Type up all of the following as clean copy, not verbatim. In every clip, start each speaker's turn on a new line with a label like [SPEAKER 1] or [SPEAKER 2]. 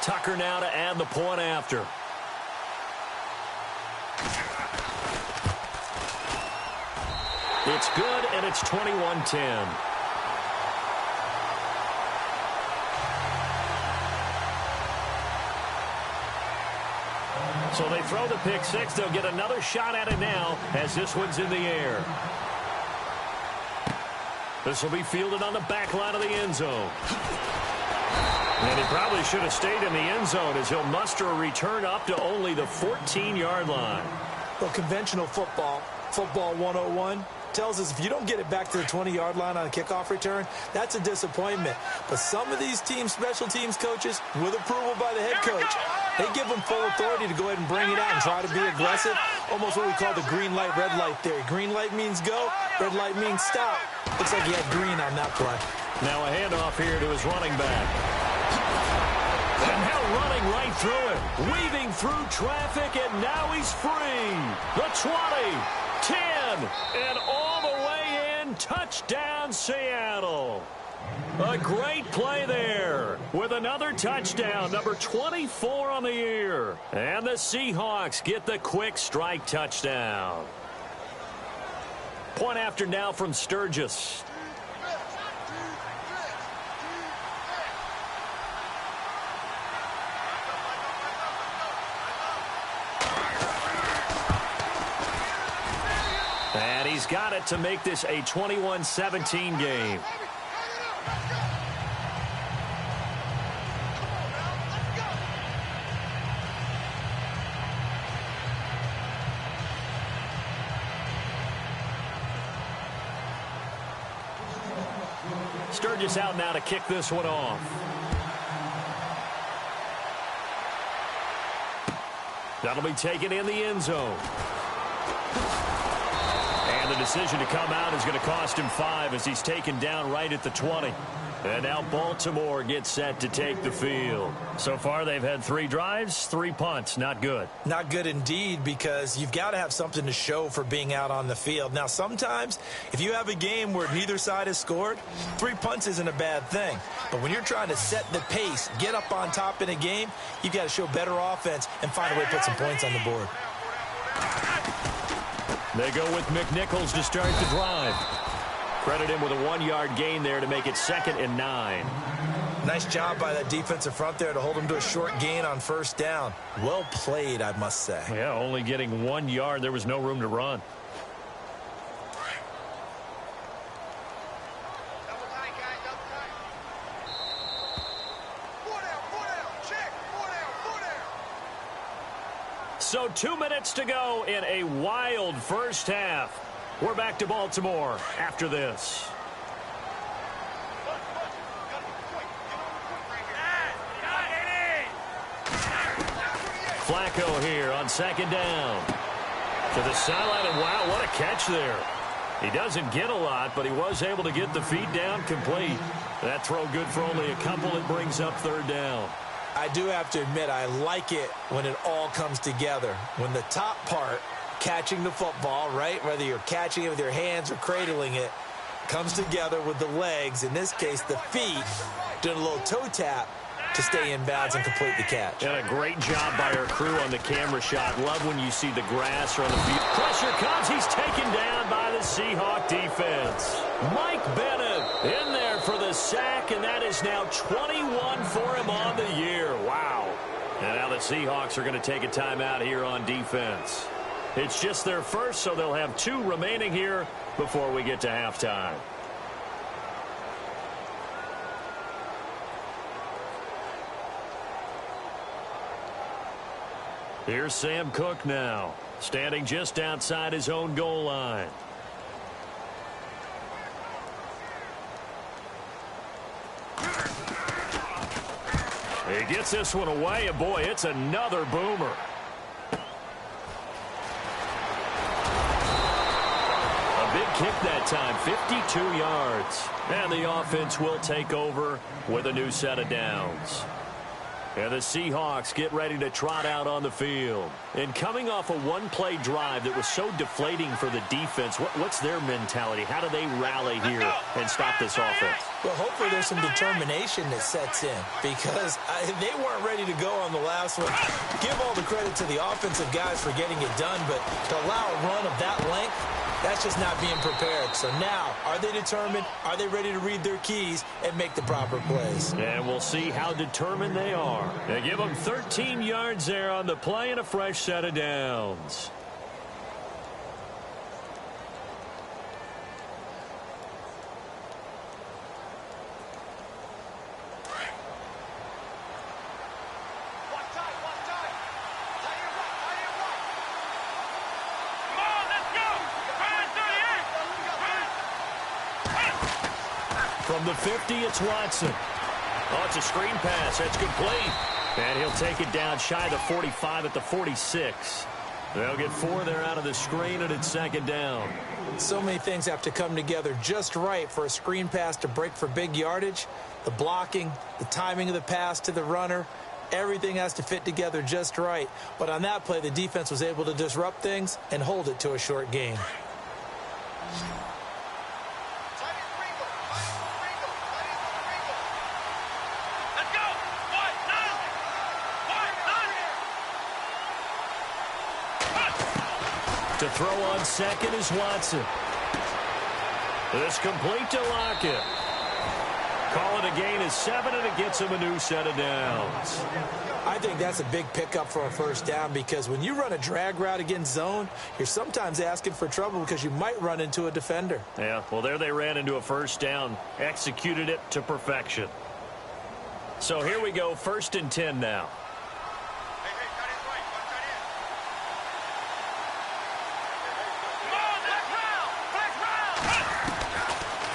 [SPEAKER 1] Tucker now to add the point after. It's good, and it's 21-10. So they throw the pick six. They'll get another shot at it now as this one's in the air. This will be fielded on the back line of the end zone. And he probably should have stayed in the end zone as he'll muster a return up to only the 14-yard line.
[SPEAKER 2] Well, conventional football 101, tells us if you don't get it back to the 20-yard line on a kickoff return, that's a disappointment. But some of these teams, special teams coaches, with approval by the head coach, they give them full authority to go ahead and bring it out and try to be aggressive. Almost what we call the green light, red light theory. Green light means go, red light means stop. Looks like he had green on that play.
[SPEAKER 1] Now a handoff here to his running back. And now running right through it. Weaving through traffic, and now he's free. The 20, 10, and all the way in. Touchdown, Seattle. A great play there with another touchdown, number 24 on the year. And the Seahawks get the quick strike touchdown. Point after now from Sturgis. And he's got it to make this a 21-17 game. Sturgis out now to kick this one off. That'll be taken in the end zone. And the decision to come out is going to cost him 5 as he's taken down right at the 20. And now Baltimore gets set to take the field. So far they've had 3 drives, 3 punts. Not good.
[SPEAKER 2] Not good indeed, because you've got to have something to show for being out on the field. Now sometimes if you have a game where neither side has scored, 3 punts isn't a bad thing. But when you're trying to set the pace, get up on top in a game, you've got to show better offense and find a way to put some points on the board.
[SPEAKER 1] They go with McNichols to start the drive. Credit him with a 1-yard gain there to make it 2nd and 9.
[SPEAKER 2] Nice job by that defensive front there to hold him to a short gain on first down. Well played, I must say.
[SPEAKER 1] Yeah, only getting 1 yard. There was no room to run. So 2 minutes to go in a wild first half. We're back to Baltimore after this. Flacco here on 2nd down. To the sideline, and wow, what a catch there. He doesn't get a lot, but he was able to get the feet down complete. That throw good for only a couple. It brings up 3rd down.
[SPEAKER 2] I do have to admit, I like it when it all comes together. When the top part, catching the football, right, whether you're catching it with your hands or cradling it, comes together with the legs, in this case the feet, doing a little toe tap to stay in bounds and complete the catch.
[SPEAKER 1] And a great job by our crew on the camera shot. Love when you see the grass or on the field. Pressure comes. He's taken down by the Seahawk defense. Mike Bennett in there for the sack, and that is now 21 for him on the year. Wow. And now the Seahawks are going to take a timeout here on defense. It's just their first, so they'll have 2 remaining here before we get to halftime. Here's Sam Cook now, standing just outside his own goal line. He gets this one away, and boy, it's another boomer. A big kick that time, 52 yards. And the offense will take over with a new set of downs. And the Seahawks get ready to trot out on the field. And coming off a one-play drive that was so deflating for the defense, what's their mentality? How do they rally here and stop this offense?
[SPEAKER 2] Well, hopefully there's some determination that sets in because they weren't ready to go on the last one. Give all the credit to the offensive guys for getting it done, but to allow a run of that length, that's just not being prepared. So now, are they determined? Are they ready to read their keys and make the proper plays?
[SPEAKER 1] And we'll see how determined they are. They give them 13 yards there on the play and a fresh set of downs. From the 50, it's Watson. Oh, it's a screen pass. That's complete. And he'll take it down shy of the 45 at the 46. They'll get 4 there out of the screen, and it's second down.
[SPEAKER 2] So many things have to come together just right for a screen pass to break for big yardage. The blocking, the timing of the pass to the runner, everything has to fit together just right. But on that play, the defense was able to disrupt things and hold it to a short gain.
[SPEAKER 1] To throw on second is Watson. This complete to Lockett. Call it a gain of 7, and it gets him a new set of downs.
[SPEAKER 2] I think that's a big pickup for a first down because when you run a drag route against zone, you're sometimes asking for trouble because you might run into a defender.
[SPEAKER 1] Yeah, well, there they ran into a first down, executed it to perfection. So here we go, 1st and 10 now.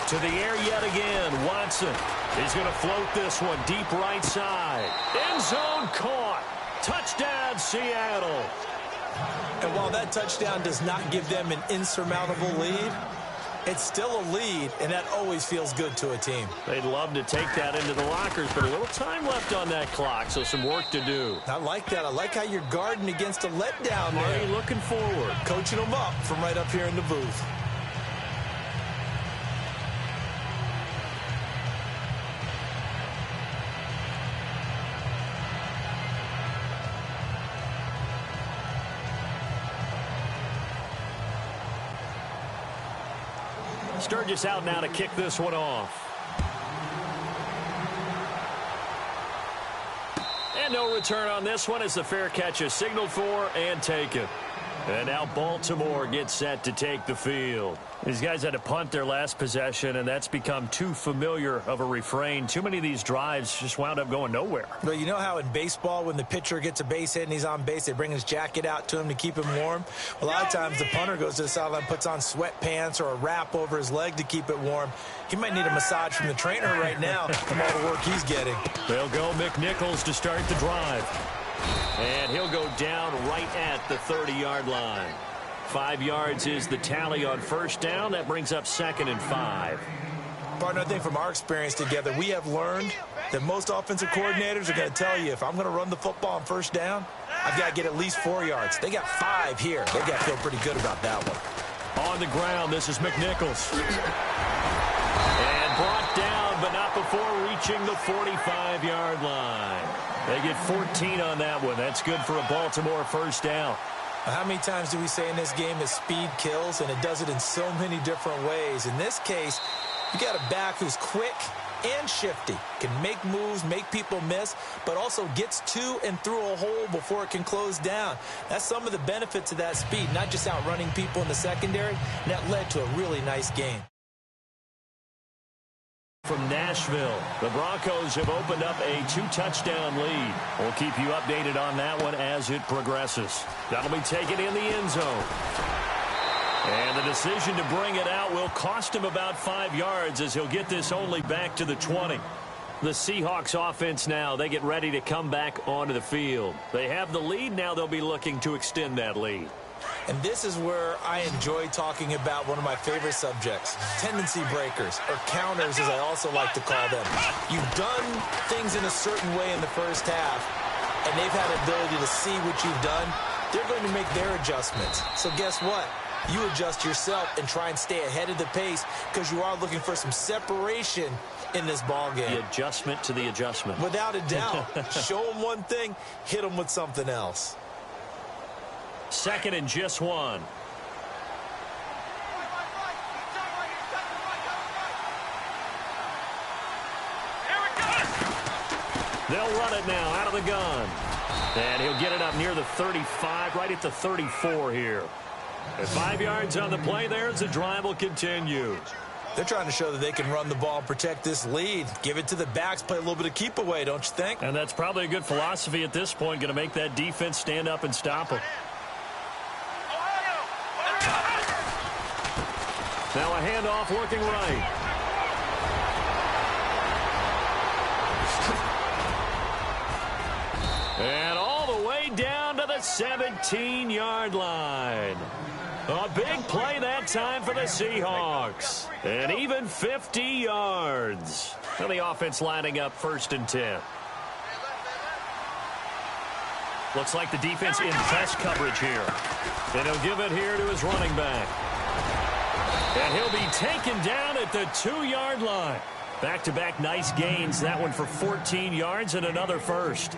[SPEAKER 1] To the air yet again, Watson. He's going to float this one deep right side. End zone caught. Touchdown, Seattle.
[SPEAKER 2] And while that touchdown does not give them an insurmountable lead, it's still a lead, and that always feels good to a team.
[SPEAKER 1] They'd love to take that into the lockers, but a little time left on that clock, so some work to do.
[SPEAKER 2] I like that. I like how you're guarding against a letdown there.
[SPEAKER 1] Marty looking forward.
[SPEAKER 2] Coaching them up from right up here in the booth.
[SPEAKER 1] Sturgis out now to kick this one off. And no return on this one as the fair catch is signaled for and taken. And now Baltimore gets set to take the field. These guys had to punt their last possession, and that's become too familiar of a refrain. Too many of these drives just wound up going nowhere.
[SPEAKER 2] But you know how in baseball, when the pitcher gets a base hit and he's on base, they bring his jacket out to him to keep him warm? A lot of times the punter goes to the sideline, puts on sweatpants or a wrap over his leg to keep it warm. He might need a massage from the trainer right now from all the work he's getting.
[SPEAKER 1] They'll go McNichols to start the drive. And he'll go down right at the 30-yard line. 5 yards is the tally on first down. That brings up 2nd and 5.
[SPEAKER 2] Partner, I think from our experience together, we have learned that most offensive coordinators are going to tell you, if I'm going to run the football on first down, I've got to get at least 4 yards. They got 5 here. They've got to feel pretty good about that one.
[SPEAKER 1] On the ground, this is McNichols. And brought down, but not before reaching the 45-yard line. They get 14 on that one. That's good for a Baltimore first down.
[SPEAKER 2] How many times do we say in this game that speed kills, and it does it in so many different ways? In this case, you got a back who's quick and shifty, can make moves, make people miss, but also gets to and through a hole before it can close down. That's some of the benefits of that speed, not just outrunning people in the secondary, and that led to a really nice game.
[SPEAKER 1] From Nashville, the Broncos have opened up a 2-touchdown lead. We'll keep you updated on that one as it progresses. That'll be taken in the end zone. And the decision to bring it out will cost him about 5 yards as he'll get this only back to the 20. The Seahawks offense now, they get ready to come back onto the field. They have the lead, now they'll be looking to extend that lead.
[SPEAKER 2] And this is where I enjoy talking about one of my favorite subjects, tendency breakers, or counters as I also like to call them. You've done things in a certain way in the first half, and they've had the ability to see what you've done. They're going to make their adjustments. So guess what? You adjust yourself and try and stay ahead of the pace because you are looking for some separation in this ball game.
[SPEAKER 1] The adjustment to the adjustment.
[SPEAKER 2] Without a doubt. Show them one thing, hit them with something else.
[SPEAKER 1] Second and just one. They'll run it now out of the gun. And he'll get it up near the 35, right at the 34 here. At 5 yards on the play there as the drive will continue.
[SPEAKER 2] They're trying to show that they can run the ball and protect this lead. Give it to the backs, play a little bit of keep away, don't you think?
[SPEAKER 1] And that's probably a good philosophy at this point, going to make that defense stand up and stop them. Now a handoff looking right. And all the way down to the 17-yard line. A big play that time for the Seahawks. And even 50 yards. And the offense lining up 1st and 10. Looks like the defense in press coverage here. And he'll give it here to his running back. And he'll be taken down at the 2-yard line. Back-to-back nice gains. That one for 14 yards and another first.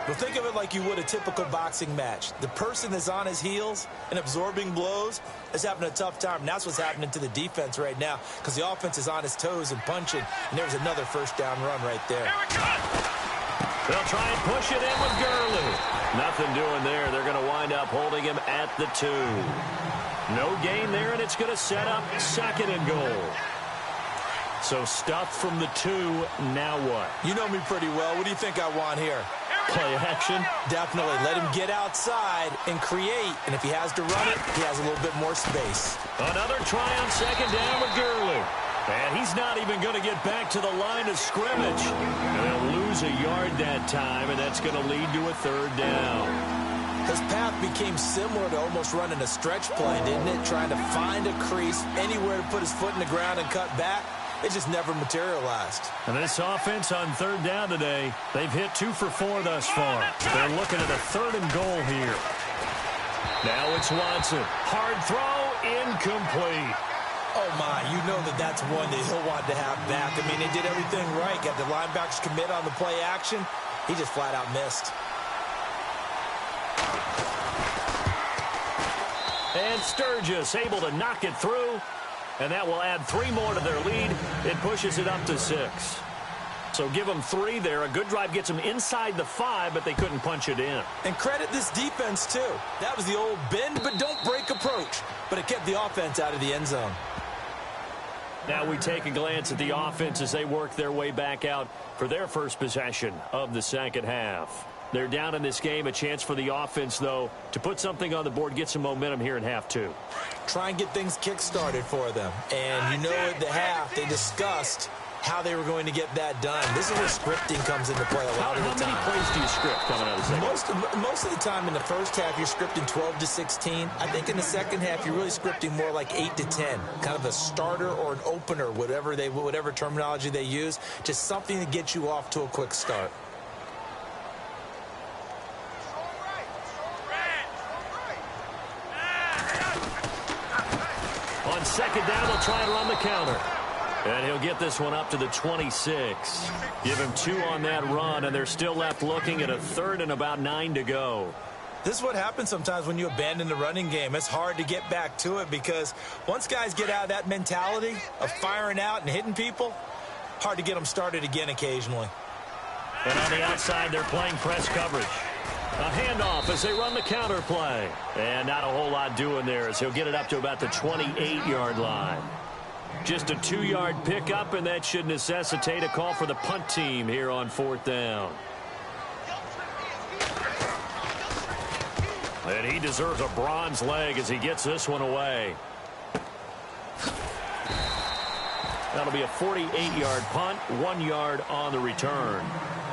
[SPEAKER 2] Well, think of it like you would a typical boxing match. The person is on his heels and absorbing blows is having a tough time. And that's what's happening to the defense right now because the offense is on his toes and punching. And there's another first down run right there.
[SPEAKER 1] They'll try and push it in with Gurley. Nothing doing there. They're going to wind up holding him at the 2. No gain there, and it's going to set up 2nd and goal. So stuff from the 2. Now what?
[SPEAKER 2] You know me pretty well. What do you think I want here?
[SPEAKER 1] Play action?
[SPEAKER 2] Definitely. Let him get outside and create. And if he has to run it, he has a little bit more space.
[SPEAKER 1] Another try on 2nd down with Gurley. And he's not even going to get back to the line of scrimmage. And they'll lose a yard that time, and that's going to lead to a 3rd down.
[SPEAKER 2] His path became similar to almost running a stretch play, didn't it? Trying to find a crease, anywhere to put his foot in the ground and cut back. It just never materialized.
[SPEAKER 1] And this offense on 3rd down today, they've hit 2 for 4 thus far. They're looking at a 3rd and goal here. Now it's Watson. Hard throw, incomplete.
[SPEAKER 2] Oh, my, you know that's one that he'll want to have back. I mean, they did everything right. Got the linebackers commit on the play action. He just flat out missed.
[SPEAKER 1] And Sturgis able to knock it through. And that will add 3 more to their lead. It pushes it up to 6. So give them 3 there. A good drive gets them inside the 5, but they couldn't punch it in.
[SPEAKER 2] And credit this defense, too. That was the old bend but don't break approach. But it kept the offense out of the end zone.
[SPEAKER 1] Now we take a glance at the offense as they work their way back out for their first possession of the 2nd half. They're down in this game. A chance for the offense, though, to put something on the board, get some momentum here in half 2.
[SPEAKER 2] Try and get things kick-started for them. And you know at the half, they discussed how they were going to get that done. This is where scripting comes into play a lot of the time.
[SPEAKER 1] How many plays do you script coming out of the second?
[SPEAKER 2] Most of the time in the first half, you're scripting 12 to 16. I think in the second half, you're really scripting more like 8 to 10. Kind of a starter or an opener, whatever terminology they use. Just something to get you off to a quick start.
[SPEAKER 1] On 2nd down, they'll try and run the counter. And he'll get this one up to the 26. Give him 2 on that run, and they're still left looking at a 3rd and about 9 to go.
[SPEAKER 2] This is what happens sometimes when you abandon the running game. It's hard to get back to it because once guys get out of that mentality of firing out and hitting people, hard to get them started again occasionally.
[SPEAKER 1] And on the outside, they're playing press coverage. A handoff as they run the counter play. And not a whole lot doing there as he'll get it up to about the 28-yard line. Just a 2-yard pickup, and that should necessitate a call for the punt team here on 4th down. And he deserves a bronze leg as he gets this one away. That'll be a 48-yard punt, 1 yard on the return.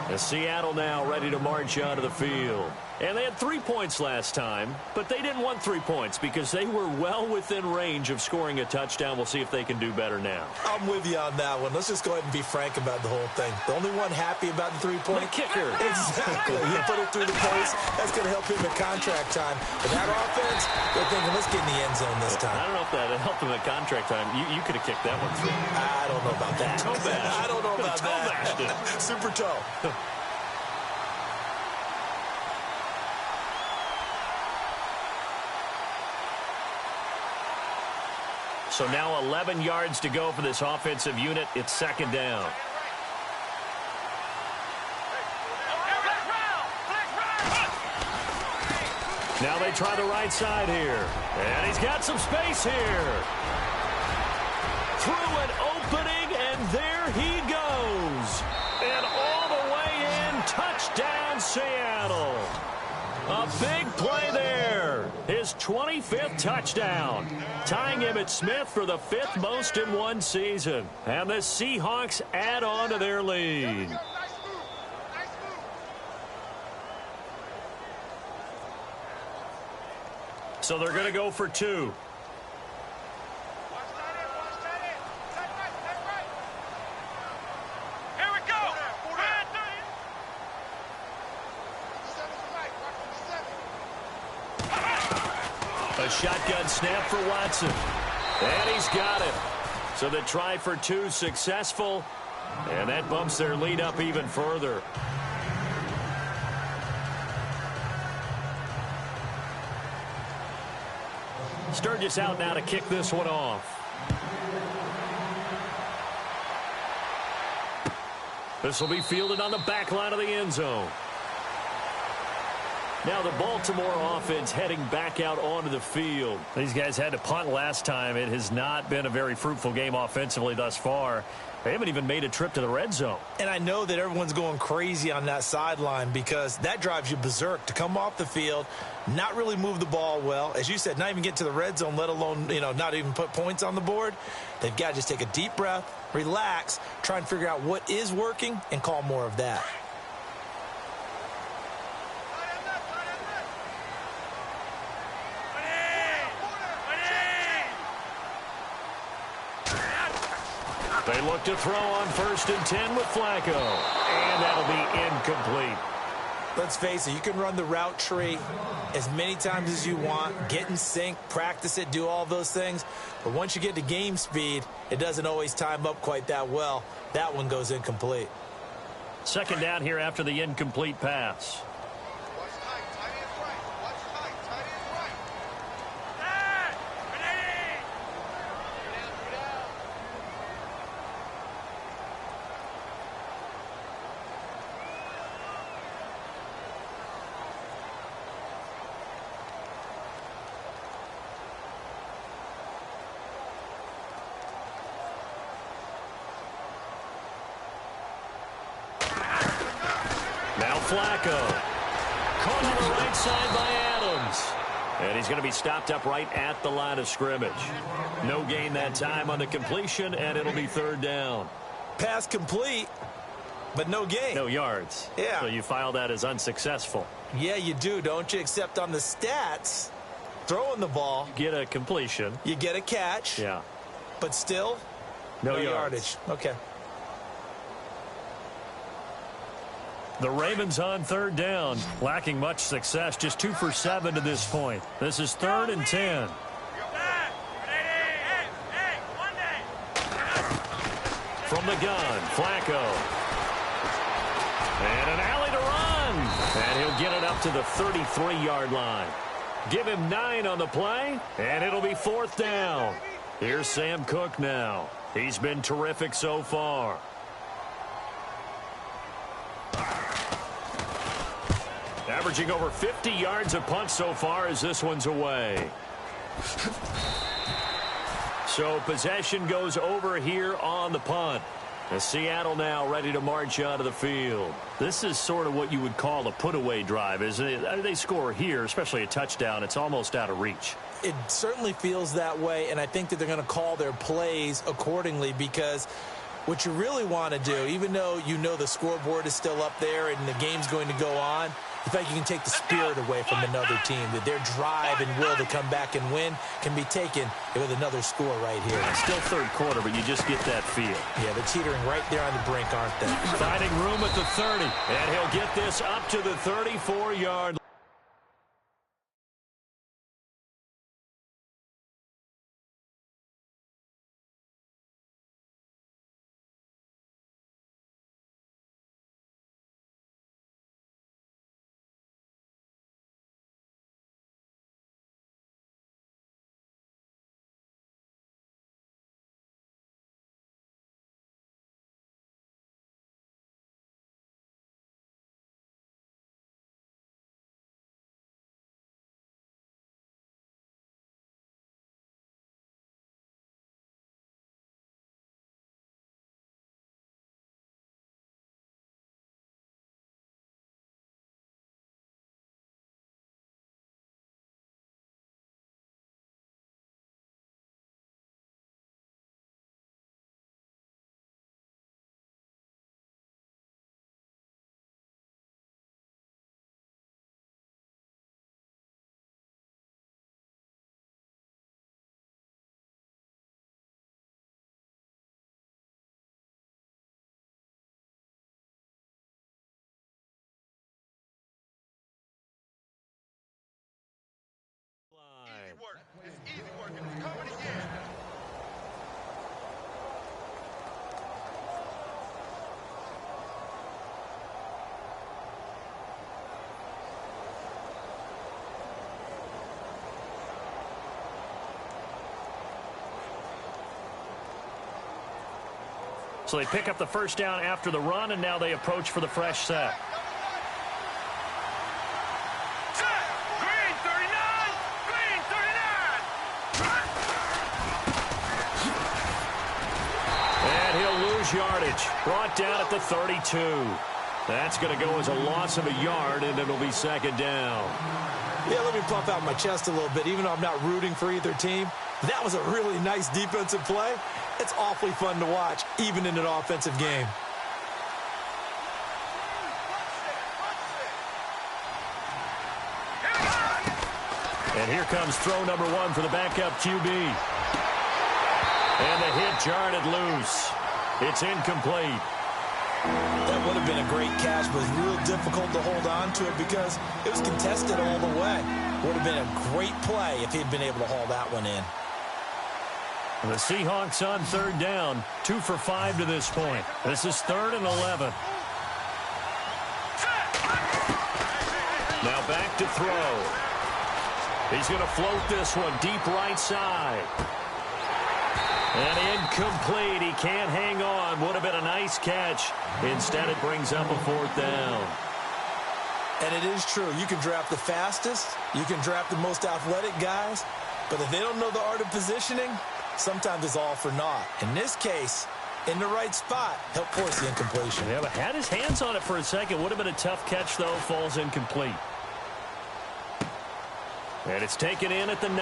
[SPEAKER 1] And Seattle now ready to march out of the field. And they had 3 points last time, but they didn't want 3 points because they were well within range of scoring a touchdown. We'll see if they can do better now.
[SPEAKER 2] I'm with you on that one. Let's just go ahead and be frank about the whole thing. The only one happy about the 3-point?
[SPEAKER 1] The kicker.
[SPEAKER 2] Exactly. He put it through the post. That's going to help him at contract time. But that offense, they're thinking, let's get in the end zone this time.
[SPEAKER 1] I don't know if that helped him at contract time. You could have kicked that one through.
[SPEAKER 2] I don't know about that.
[SPEAKER 1] Toe bash.
[SPEAKER 2] I don't know about
[SPEAKER 1] toe
[SPEAKER 2] that.
[SPEAKER 1] Bashed it.
[SPEAKER 2] Super toe.
[SPEAKER 1] So now 11 yards to go for this offensive unit. It's second down. Now they try the right side here. And he's got some space here. Through an opening, and there he goes. And all the way in, touchdown Seattle. A big play there. His 25th touchdown. Tying Emmitt Smith for the 5th most in one season. And the Seahawks add on to their lead. So they're going to go for 2. A shotgun snap for Watson. And he's got it. So the try for 2 successful. And that bumps their lead up even further. Sturgis out now to kick this one off. This will be fielded on the back line of the end zone. Now the Baltimore offense heading back out onto the field. These guys had to punt last time. It has not been a very fruitful game offensively thus far. They haven't even made a trip to the red zone. And I know that everyone's going crazy on that sideline because that drives you berserk to come off the field, not really move the ball well. As you said, not even get to the red zone, let alone, not even put points on the board. They've got to just take a deep breath, relax, try and figure out what is working, and call more of that. They look to throw on 1st and 10 with Flacco. And that'll be incomplete. Let's face it, you can run the route tree as many times as you want, get in sync, practice it, do all those things. But once you get to game speed, it doesn't always time up quite that well. That one goes incomplete. Second down here after the incomplete pass. Now Flacco. Caught on the right side by Adams. And he's going to be stopped up right at the line of scrimmage. No gain that time on the completion, and it'll be 3rd down. Pass complete, but no gain. No yards. Yeah. So you file that as unsuccessful. Yeah, you do, don't you? Except on the stats, throwing the ball. You get a completion. You get a catch. Yeah. But still, no yardage. Okay. The Ravens on 3rd down, lacking much success, just 2 for 7 to this point. This is 3rd and 10. From the gun, Flacco. And an alley to run. And he'll get it up to the 33-yard line. Give him 9 on the play, and it'll be 4th down. Here's Sam Cook now. He's been terrific so far. Averaging over 50 yards a punt so far as this one's away. So possession goes over here on the punt. As Seattle now ready to march onto the field. This is sort of what you would call a put-away drive, isn't it? They score here, especially a touchdown. It's almost out of reach. It certainly feels that way, and I think that they're going to call their plays accordingly because
[SPEAKER 2] What you really want to do, even though you know the scoreboard is still up there and the game's going to go on, in fact, you can take the spirit away from another team, that their drive and will to come back and win can be taken with another score right here.
[SPEAKER 1] Still third quarter, but you just get that feel.
[SPEAKER 2] Yeah, they're teetering right there on the brink, aren't they?
[SPEAKER 1] Finding room at the 30, and he'll get this up to the 34-yard line.
[SPEAKER 3] It's easy work, and it's coming again.
[SPEAKER 1] So they pick up the first down after the run, and now they approach for the fresh set. Yardage brought down at the 32. That's going to go as a loss of a yard, and it'll be second down.
[SPEAKER 2] Yeah, let me pump out my chest a little bit. Even though I'm not rooting for either team, that was a really nice defensive play. It's awfully fun to watch, even in an offensive game.
[SPEAKER 1] And here comes throw number one for the backup QB. And the hit jarred it loose. It's incomplete.
[SPEAKER 2] That would have been a great catch, but it was real difficult to hold on to it because it was contested all the way. Would have been a great play if he'd been able to haul that one in.
[SPEAKER 1] The Seahawks on third down, 2 for 5 to this point. This is 3rd and 11. Now back to throw. He's going to float this one deep right side. And incomplete. He can't hang on. Would have been a nice catch. Instead, it brings up a 4th down.
[SPEAKER 2] And it is true. You can draft the fastest. You can draft the most athletic guys. But if they don't know the art of positioning, sometimes it's all for naught. In this case, in the right spot, helped force the incompletion.
[SPEAKER 1] Yeah, but had his hands on it for a second. Would have been a tough catch, though. Falls incomplete. And it's taken in at the 9.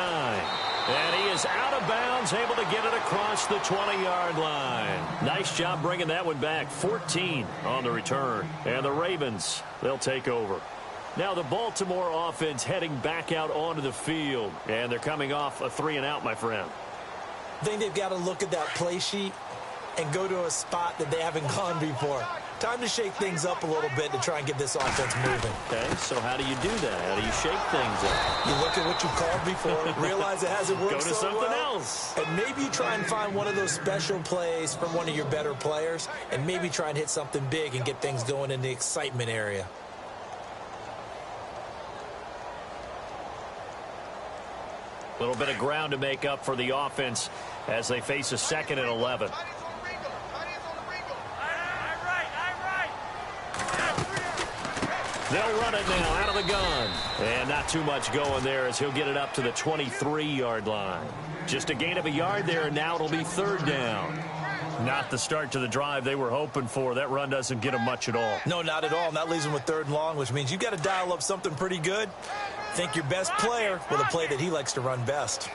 [SPEAKER 1] And he is out of bounds, able to get it across the 20-yard line. Nice job bringing that one back. 14 on the return. And the Ravens, they'll take over. Now the Baltimore offense heading back out onto the field. And they're coming off a 3-and-out, my friend.
[SPEAKER 2] I think they've got to look at that play sheet and go to a spot that they haven't gone before. Time to shake things up a little bit to try and get this offense moving.
[SPEAKER 1] Okay, so how do you do that? How do you shake things up?
[SPEAKER 2] You look at what you called before, realize it hasn't worked
[SPEAKER 1] Go to
[SPEAKER 2] so
[SPEAKER 1] something
[SPEAKER 2] well,
[SPEAKER 1] else.
[SPEAKER 2] and maybe you try and find one of those special plays from one of your better players, and maybe try and hit something big and get things going in the excitement area.
[SPEAKER 1] A little bit of ground to make up for the offense as they face a 2nd and 11. They'll run it now out of the gun. And not too much going there as he'll get it up to the 23-yard line. Just a gain of a yard there, and now it'll be 3rd down. Not the start to the drive they were hoping for. That run doesn't get them much at all.
[SPEAKER 2] No, not at all. And that leaves them with 3rd and long, which means you've got to dial up something pretty good. Think your best player with a play that he likes to run best.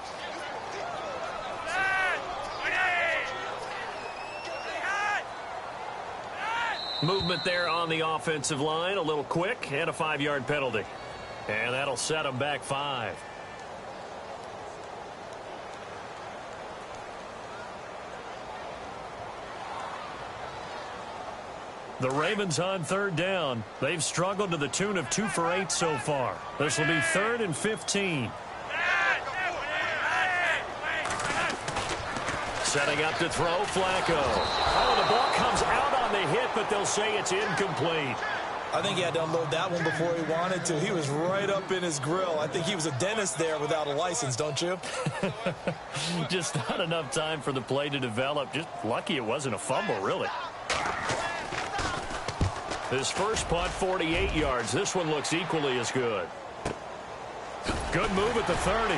[SPEAKER 1] Movement there on the offensive line, a little quick, and a 5-yard penalty. And that'll set them back 5. The Ravens on 3rd down. They've struggled to the tune of 2 for 8 so far. This will be 3rd and 15. Setting up to throw, Flacco. Oh, the ball comes out on the hit, but they'll say it's incomplete.
[SPEAKER 2] I think he had to unload that one before he wanted to. He was right up in his grill. I think he was a dentist there without a license, don't you?
[SPEAKER 1] Just not enough time for the play to develop. Just lucky it wasn't a fumble, really. His first punt, 48 yards. This one looks equally as good. Good move at the 30.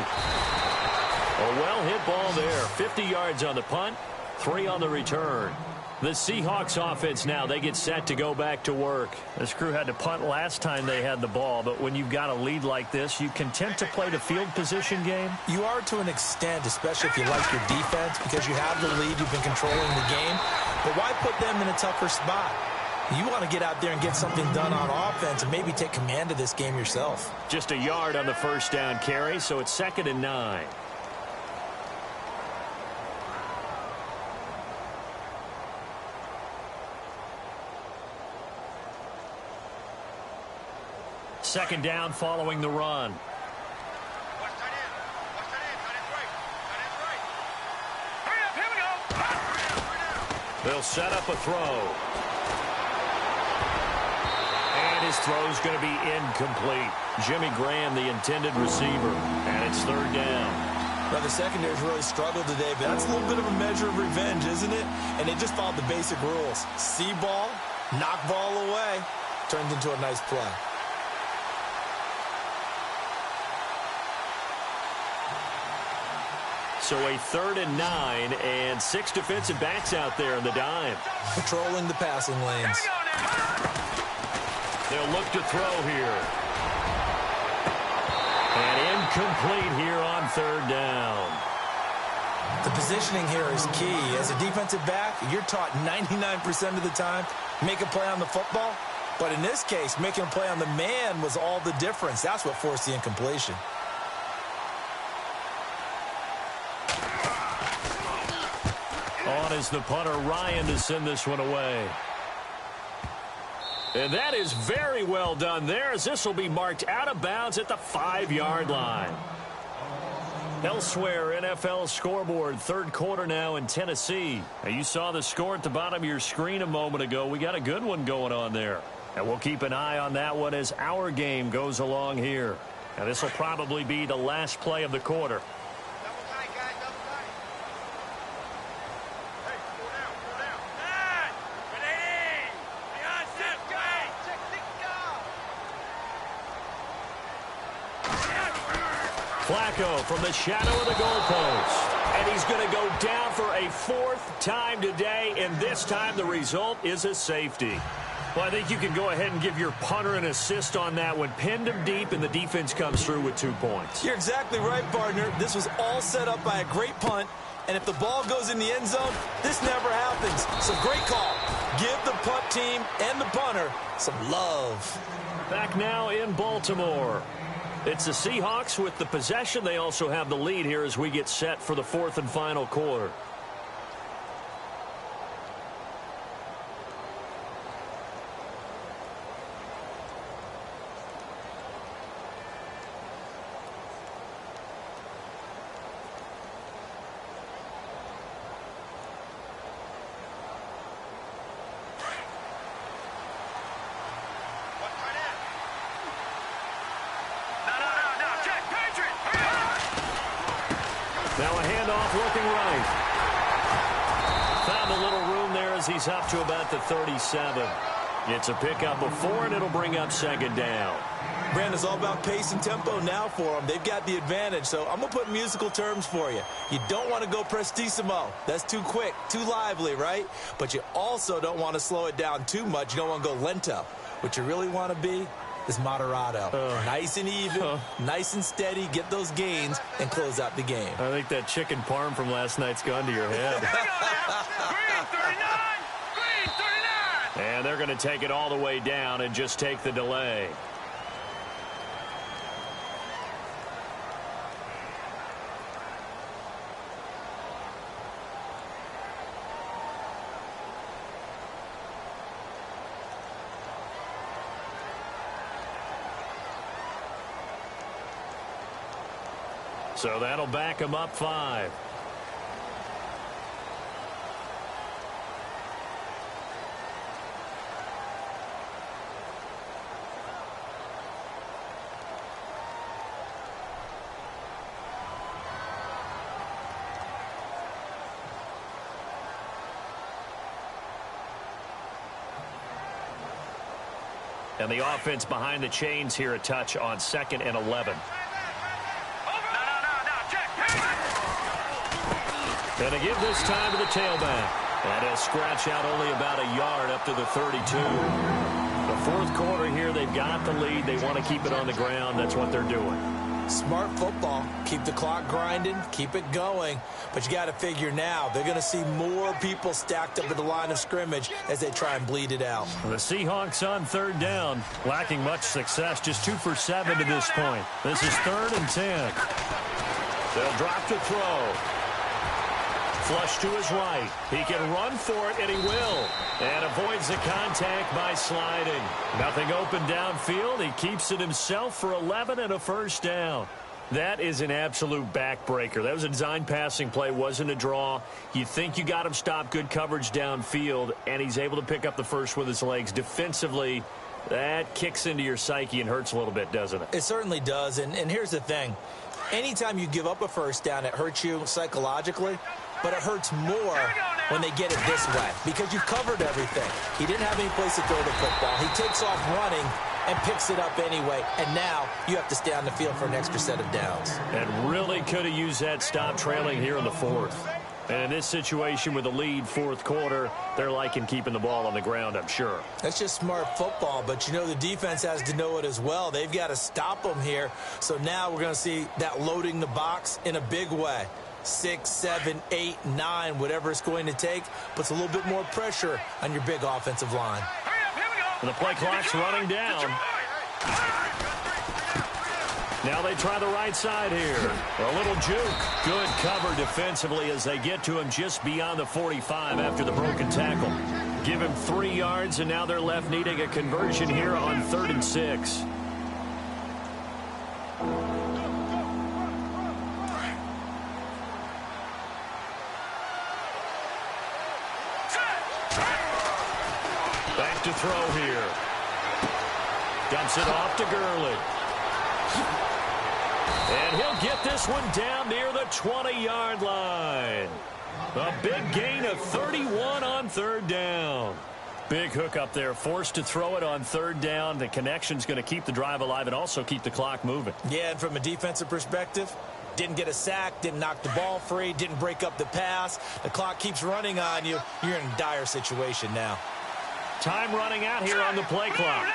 [SPEAKER 1] A well-hit ball there. 50 yards on the punt, 3 on the return. The Seahawks offense now, they get set to go back to work. This crew had to punt last time they had the ball, but when you've got a lead like this, you content to play the field position game?
[SPEAKER 2] You are to an extent, especially if you like your defense, because you have the lead, you've been controlling the game. But why put them in a tougher spot? You want to get out there and get something done on offense and maybe take command of this game yourself.
[SPEAKER 1] Just a yard on the first down carry, so it's 2nd and 9. Second down following the run. They'll set up a throw. And his throw's going to be incomplete. Jimmy Graham, the intended receiver. And it's 3rd down.
[SPEAKER 2] Well, the secondary's really struggled today, but that's a little bit of a measure of revenge, isn't it? And they just followed the basic rules. See ball, knock ball away. Turned into a nice play.
[SPEAKER 1] So a 3rd and 9 and 6 defensive backs out there in the dime.
[SPEAKER 2] Patrolling the passing lanes.
[SPEAKER 1] They'll look to throw here. And incomplete here on 3rd down.
[SPEAKER 2] The positioning here is key. As a defensive back, you're taught 99% of the time, make a play on the football. But in this case, making a play on the man was all the difference. That's what forced the incompletion.
[SPEAKER 1] On is the punter, Ryan, to send this one away. And that is very well done there, as this will be marked out of bounds at the 5-yard line. Elsewhere, NFL scoreboard, 3rd quarter now in Tennessee. Now, you saw the score at the bottom of your screen a moment ago. We got a good one going on there. And we'll keep an eye on that one as our game goes along here. Now, this will probably be the last play of the quarter. Flacco from the shadow of the goalpost. And he's going to go down for a 4th time today, and this time the result is a safety. Well, I think you can go ahead and give your punter an assist on that one. Pinned him deep, and the defense comes through with 2 points.
[SPEAKER 2] You're exactly right, partner. This was all set up by a great punt, and if the ball goes in the end zone, this never happens. So great call. Give the punt team and the punter some love.
[SPEAKER 1] Back now in Baltimore. It's the Seahawks with the possession. They also have the lead here as we get set for the 4th and final quarter. Now a handoff looking right. Found a little room there as he's up to about the 37. It's a pickup of 4, and it'll bring up 2nd down.
[SPEAKER 2] Brandon, it's all about pace and tempo now for them. They've got the advantage, so I'm going to put musical terms for you. You don't want to go prestissimo. That's too quick, too lively, right? But you also don't want to slow it down too much. You don't want to go lento. What you really want to be is moderato. Nice and even, nice and steady, get those gains, and close out the game.
[SPEAKER 1] I think that chicken parm from last night's gone to your head. And they're going to take it all the way down and just take the delay. So that'll back them up 5. And the offense behind the chains here, a touch on 2nd and 11. And to give this time to the tailback. And he'll scratch out only about a yard up to the 32. The fourth quarter here, they've got the lead. They want to keep it on the ground. That's what they're doing.
[SPEAKER 2] Smart football. Keep the clock grinding. Keep it going. But you got to figure now, they're going to see more people stacked up at the line of scrimmage as they try and bleed it out.
[SPEAKER 1] The Seahawks on 3rd down. Lacking much success. Just 2 for 7 to this point. This is 3rd and 10. They'll drop to throw. Flush to his right. He can run for it, and he will. And avoids the contact by sliding. Nothing open downfield. He keeps it himself for 11 and a first down. That is an absolute backbreaker. That was a design passing play. Wasn't a draw. You think you got him stopped. Good coverage downfield, and he's able to pick up the first with his legs. Defensively, that kicks into your psyche and hurts a little bit, doesn't it?
[SPEAKER 2] It certainly does. And here's the thing. Anytime you give up a first down, it hurts you psychologically. But it hurts more when they get it this way because you've covered everything. He didn't have any place to throw the football. He takes off running and picks it up anyway. And now you have to stay on the field for an extra set of downs.
[SPEAKER 1] And really could have used that stop trailing here in the 4th. And in this situation with the lead, 4th quarter, they're liking keeping the ball on the ground, I'm sure.
[SPEAKER 2] That's just smart football, but you know the defense has to know it as well. They've got to stop them here. So now we're going to see that loading the box in a big way. 6, 7, 8, 9, whatever it's going to take, puts a little bit more pressure on your big offensive line.
[SPEAKER 1] And the play clock's running down. Now they try the right side here. A little juke. Good cover defensively as they get to him just beyond the 45 after the broken tackle. Give him 3 yards, and now they're left needing a conversion here on 3rd and 6. Back to throw here. Dumps it off to Gurley. And he'll get this one down near the 20-yard line. A big gain of 31 on 3rd down. Big hook up there, forced to throw it on 3rd down. The connection's going to keep the drive alive and also keep the clock moving.
[SPEAKER 2] Yeah, and from a defensive perspective, didn't get a sack, didn't knock the ball free, didn't break up the pass. The clock keeps running on you. You're in a dire situation now.
[SPEAKER 1] Time running out here on the play clock.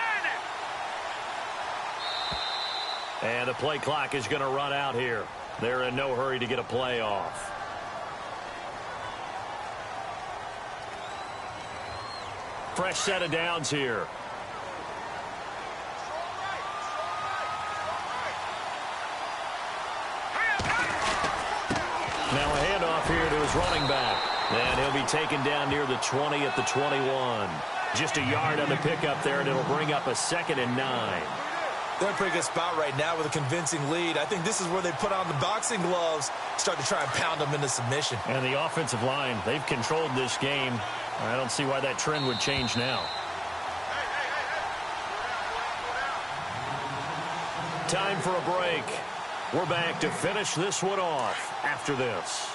[SPEAKER 1] And the play clock is going to run out here. They're in no hurry to get a play off. Fresh set of downs here. Now a handoff here to his running back. And he'll be taken down near the 20 at the 21. Just a yard on the pickup there, and it'll bring up a 2nd and 9.
[SPEAKER 2] They're in a pretty good spot right now with a convincing lead. I think this is where they put on the boxing gloves, start to try and pound them into submission.
[SPEAKER 1] And the offensive line, they've controlled this game. I don't see why that trend would change now. Time for a break. We're back to finish this one off after this.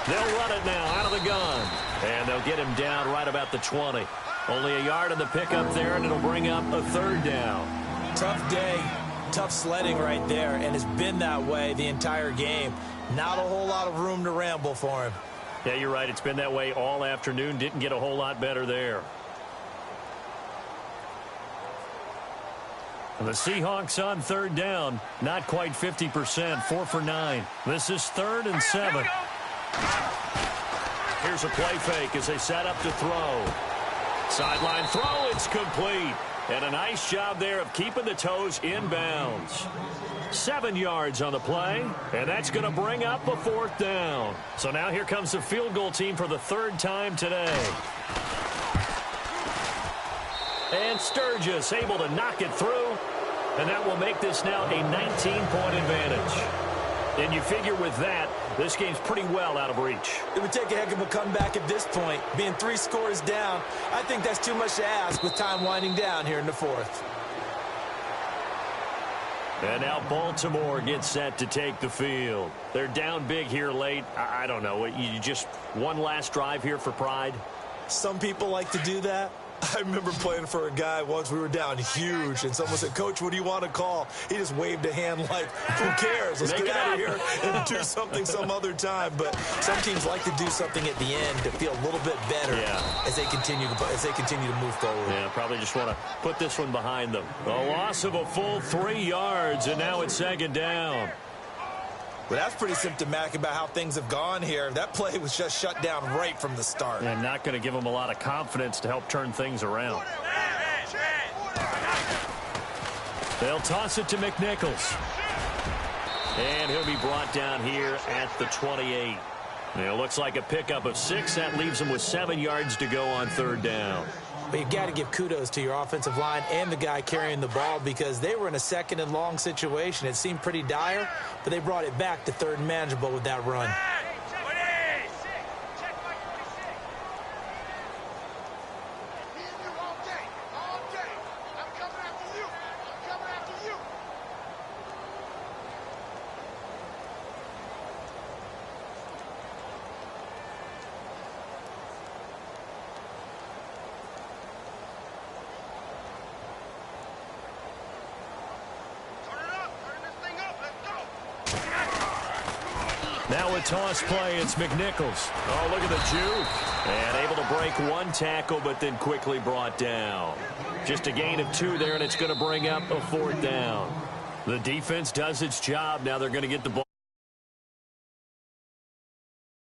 [SPEAKER 1] They'll run it now out of the gun. And they'll get him down right about the 20. Only a yard on the pickup there, and it'll bring up a 3rd down.
[SPEAKER 2] Tough day, tough sledding right there, and it's been that way the entire game. Not a whole lot of room to ramble for him.
[SPEAKER 1] Yeah, you're right. It's been that way all afternoon. Didn't get a whole lot better there. The Seahawks on third down. Not quite 50%. 4 for 9. This is 3rd and 7. Here's a play fake as they set up to throw. Sideline throw. It's complete. And a nice job there of keeping the toes in bounds. 7 yards on the play. And that's going to bring up a 4th down. So now here comes the field goal team for the 3rd time today. And Sturgis able to knock it through. And that will make this now a 19-point advantage. And you figure with that, this game's pretty well out of reach.
[SPEAKER 2] It would take a heck of a comeback at this point. Being 3 scores down, I think that's too much to ask with time winding down here in the 4th.
[SPEAKER 1] And now Baltimore gets set to take the field. They're down big here late. I don't know. You just one last drive here for pride?
[SPEAKER 2] Some people like to do that. I remember playing for a guy once. We were down huge, and someone said, "Coach, what do you want to call?" He just waved a hand like, "Who cares? Let's get out of here and do something some other time." But some teams like to do something at the end to feel a little bit better as they continue to move forward.
[SPEAKER 1] Yeah, probably just want to put this one behind them. A loss of a full 3 yards, and now it's 2nd down.
[SPEAKER 2] But that's pretty symptomatic about how things have gone here. That play was just shut down right from the start.
[SPEAKER 1] And not going to give them a lot of confidence to help turn things around. They'll toss it to McNichols. And he'll be brought down here at the 28. And it looks like a pickup of 6. That leaves them with 7 yards to go on 3rd down.
[SPEAKER 2] But you've got to give kudos to your offensive line and the guy carrying the ball because they were in a 2nd and long situation. It seemed pretty dire, but they brought it back to 3rd and manageable with that run.
[SPEAKER 1] Now a toss play, it's McNichols. Oh, look at the juke. And able to break 1 tackle, but then quickly brought down. Just a gain of 2 there, and it's going to bring up a 4th down. The defense does its job. Now they're going to get the ball